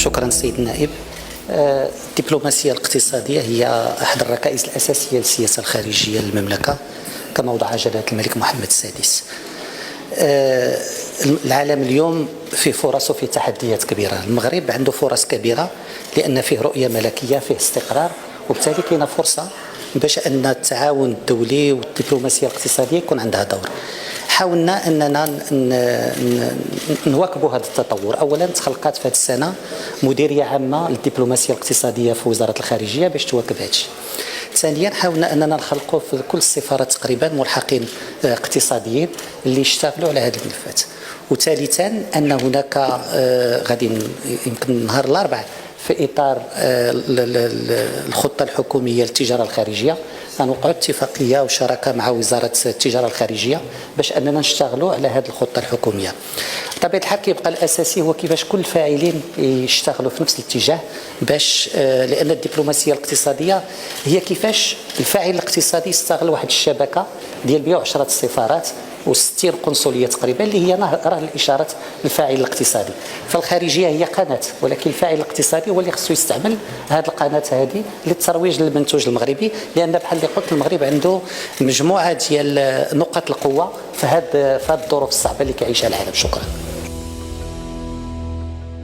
شكرا سيد النائب. الدبلوماسية الاقتصادية هي أحد الركائز الأساسية للسياسة الخارجية للمملكة كما وضع جلالة الملك محمد السادس. العالم اليوم فيه فرص وفيه تحديات كبيرة. المغرب عنده فرص كبيرة لأن فيه رؤية ملكية، فيه استقرار، وبالتالي كاينه فرصة باش أن التعاون الدولي والدبلوماسية الاقتصادية يكون عندها دور. حاولنا أننا نواكبوا هذا التطور. أولا تخلقات في هذه السنة مديرية عامة للدبلوماسية الاقتصادية في وزارة الخارجية باش تواكب هذا الشيء. ثانيا حاولنا أننا نخلقوا في كل السفارات تقريبا ملحقين اقتصاديين اللي يشتغلوا على هذه الملفات. وثالثا أن هناك غادي يمكن نهار الأربعاء في إطار الخطة الحكومية للتجارة الخارجية غنوقعوا اتفاقية وشراكة مع وزارة التجارة الخارجية باش أننا نشتغلوا على هذه الخطة الحكومية. بطبيعة الحال كيبقى الأساسي هو كيفاش كل الفاعلين يشتغلوا في نفس الاتجاه باش لأن الدبلوماسية الاقتصادية هي كيفاش الفاعل الاقتصادي يستغل واحد الشبكة ديال 110 سفارات و60 قنصلية تقريبا اللي هي راه الإشارة للفاعل الاقتصادي. فالخارجية هي قناة، ولكن الفاعل الاقتصادي هو اللي خصو يستعمل هذه القناة هذه للترويج للمنتوج المغربي، لأن بحال اللي قلت المغرب عنده مجموعة ديال نقاط القوة في هذه الظروف الصعبة اللي كيعيشها العالم. شكرا.